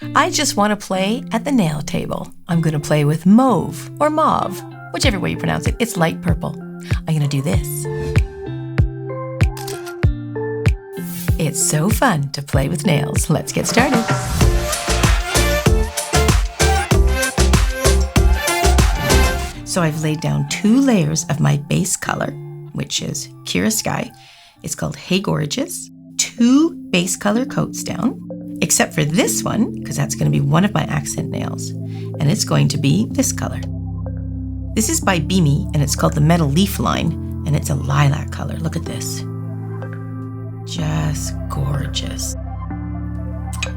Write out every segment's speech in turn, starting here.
I just want to play at the nail table. I'm going to play with mauve or mauve, whichever way you pronounce it. It's light purple. I'm going to do this. It's so fun to play with nails. Let's get started. So I've laid down 2 layers of my base color, which is Kiara Sky. It's called Hey Gorgeous. 2 base color coats down, except for this one, because that's going to be one of my accent nails. And it's going to be this color. This is by Beamy, and it's called the Metal Leaf Line, and it's a lilac color. Look at this. Just gorgeous.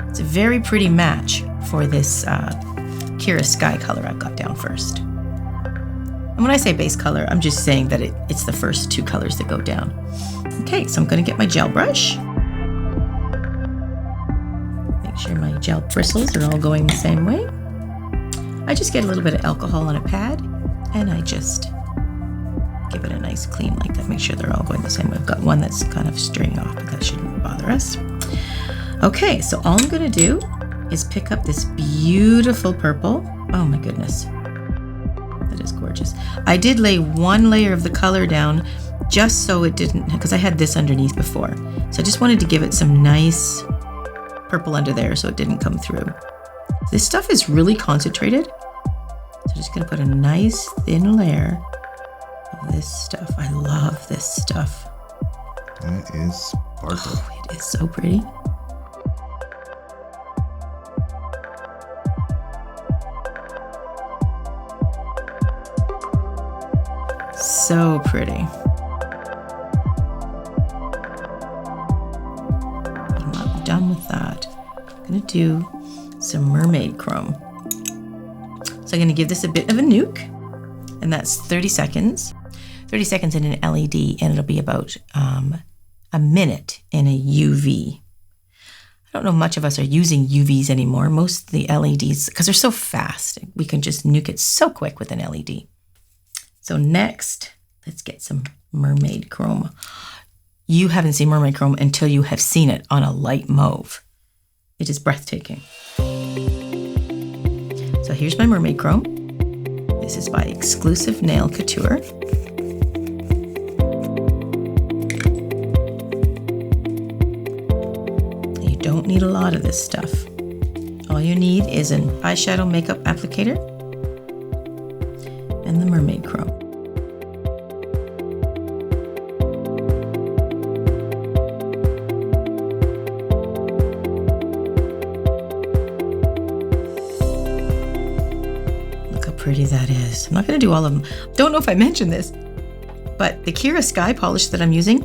It's a very pretty match for this Kiara Sky color I've got down first. And when I say base color, I'm just saying that it's the first 2 colors that go down. Okay, so I'm going to get my gel brush. Make sure my gel bristles are all going the same way. I just get a little bit of alcohol on a pad, and I just give it a nice clean like that. Make sure they're all going the same way. I've got one that's kind of straying off, but that shouldn't bother us. Okay, so all I'm going to do is pick up this beautiful purple. Oh my goodness. That is gorgeous. I did lay 1 layer of the color down just so it didn't, because I had this underneath before. So I just wanted to give it some nice purple under there so it didn't come through. This stuff is really concentrated. So I'm just going to put a nice thin layer of this stuff. I love this stuff. That is sparkle. Oh, it is so pretty. So pretty. I'm not done with that. I'm going to do some Mermaid Chrome. So I'm going to give this a bit of a nuke, and that's 30 seconds. 30 seconds in an LED, and it'll be about a minute in a UV. I don't know much of us are using UVs anymore. Most of the LEDs, because they're so fast, we can just nuke it so quick with an LED. So next, let's get some Mermaid Chrome. You haven't seen Mermaid Chrome until you have seen it on a light mauve. It is breathtaking. So here's my Mermaid Chrome. This is by Exclusive Nail Couture. You don't need a lot of this stuff. All you need is an eyeshadow makeup applicator and the Mermaid Chrome. Look how pretty that is. I'm not going to do all of them. Don't know if I mentioned this, but the Kiara Sky polish that I'm using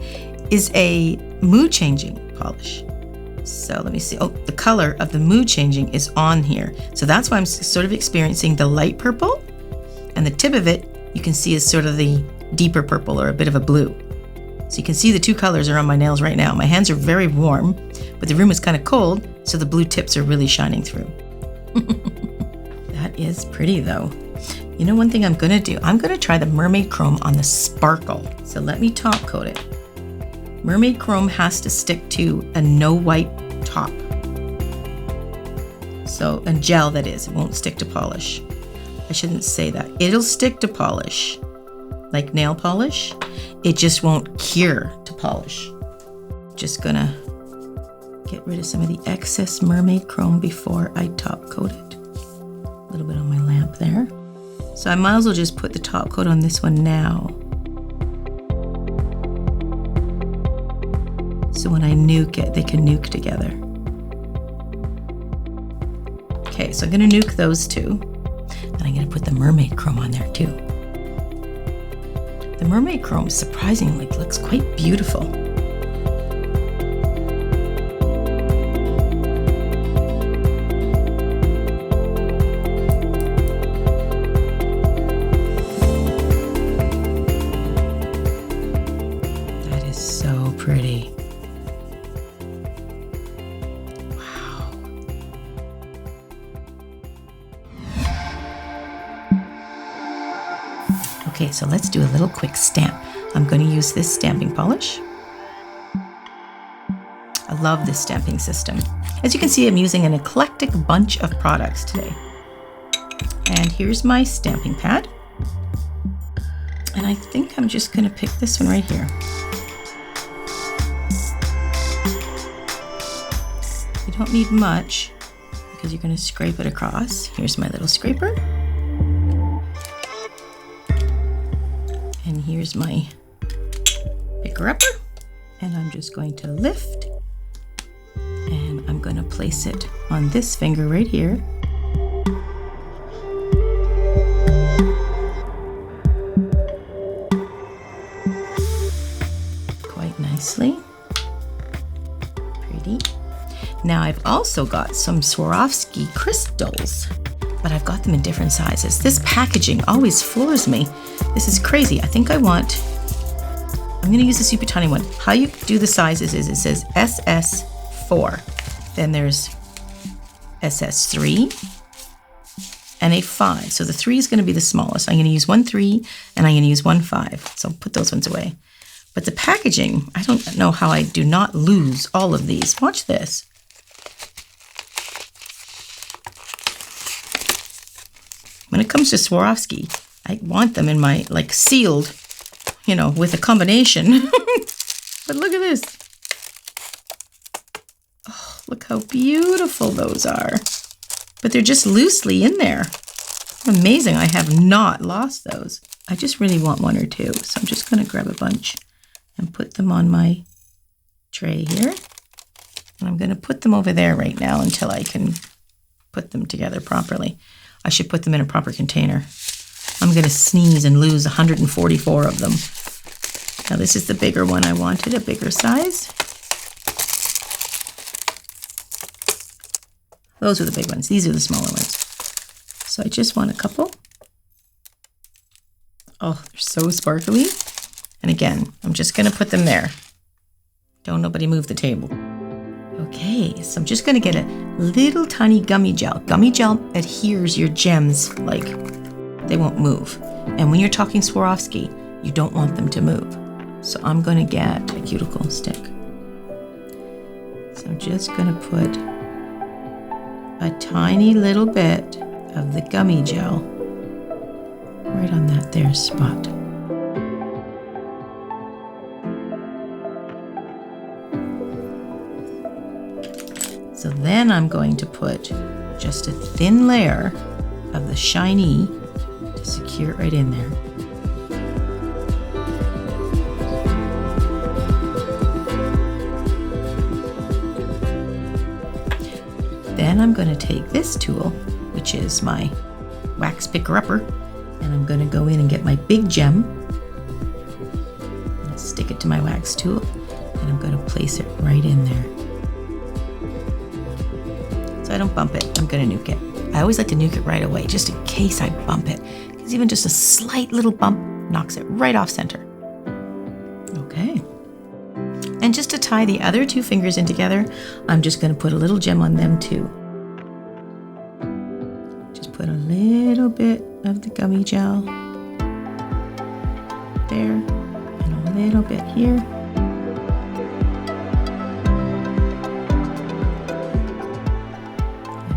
is a mood changing polish. So let me see. Oh, the color of the mood changing is on here. So that's why I'm sort of experiencing the light purple. And the tip of it, you can see is sort of the deeper purple or a bit of a blue. So you can see the 2 colors are on my nails right now. My hands are very warm, but the room is kind of cold, so the blue tips are really shining through. That is pretty though. You know, one thing I'm gonna do, I'm gonna try the Mermaid Chrome on the sparkle. So let me top coat it. Mermaid Chrome has to stick to a no white top. So, a gel that is, it won't stick to polish. I shouldn't say that. It'll stick to polish, like nail polish. It just won't cure to polish. Just gonna get rid of some of the excess Mermaid Chrome before I top coat it. A little bit on my lamp there. So I might as well just put the top coat on this one now. So when I nuke it, they can nuke together. Okay, so I'm gonna nuke those 2. And I'm going to put the Mermaid Chrome on there too. The Mermaid Chrome surprisingly looks quite beautiful. That is so pretty. Okay, so let's do a little quick stamp. I'm going to use this stamping polish. I love this stamping system. As you can see, I'm using an eclectic bunch of products today. And here's my stamping pad. And I think I'm just gonna pick this one right here. You don't need much because you're gonna scrape it across. Here's my little scraper. And here's my picker-upper. And I'm just going to lift and I'm gonna place it on this finger right here. Quite nicely. Pretty. Now I've also got some Swarovski crystals, but I've got them in different sizes. This packaging always floors me. This is crazy. I think I'm gonna use a super tiny one. How you do the sizes is it says SS4. Then there's SS3 and a 5. So the 3 is gonna be the smallest. I'm gonna use 1 3 and I'm gonna use 1 5. So I'll put those ones away. But the packaging, I don't know how I do not lose all of these. Watch this. When it comes to Swarovski, I want them in my, like, sealed, you know, with a combination. But look at this. Oh, look how beautiful those are. But they're just loosely in there. Amazing, I have not lost those. I just really want 1 or 2, so I'm just gonna grab a bunch and put them on my tray here. And I'm gonna put them over there right now until I can put them together properly. I should put them in a proper container. I'm gonna sneeze and lose 144 of them. Now this is the bigger one I wanted, a bigger size. Those are the big ones. These are the smaller ones. So I just want a couple. Oh, they're so sparkly. And again, I'm just gonna put them there. Don't nobody move the table. Okay, so I'm just gonna get a little tiny gummy gel. Gummy gel adheres your gems like they won't move. And when you're talking Swarovski, you don't want them to move. So I'm gonna get a cuticle stick. So I'm just gonna put a tiny little bit of the gummy gel right on that there spot. So then I'm going to put just a thin layer of the ShineE to secure it right in there. Then I'm going to take this tool, which is my wax picker-upper, and I'm going to go in and get my big gem and stick it to my wax tool, and I'm going to place it right in there. So I don't bump it, I'm gonna nuke it. I always like to nuke it right away, just in case I bump it, because even just a slight little bump knocks it right off center. Okay. And just to tie the other 2 fingers in together, I'm just gonna put a little gem on them too. Just put a little bit of the gummy gel there, and a little bit here.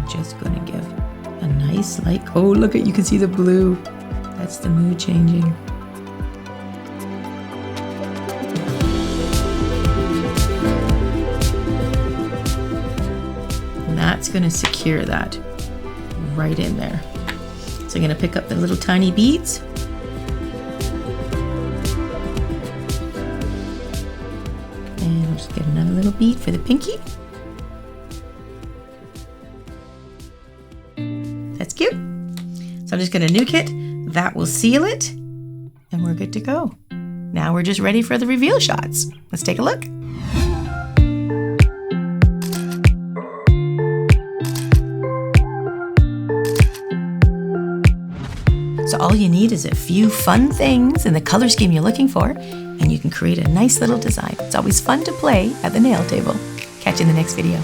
Just going to give a nice light. Oh, look at, you can see the blue. That's the mood changing. And that's going to secure that right in there. So I'm going to pick up the little tiny beads. And I'll just get another little bead for the pinky. That's cute. So I'm just gonna nuke it. That will seal it. And we're good to go. Now we're just ready for the reveal shots. Let's take a look. So all you need is a few fun things in the color scheme you're looking for, and you can create a nice little design. It's always fun to play at the nail table. Catch you in the next video.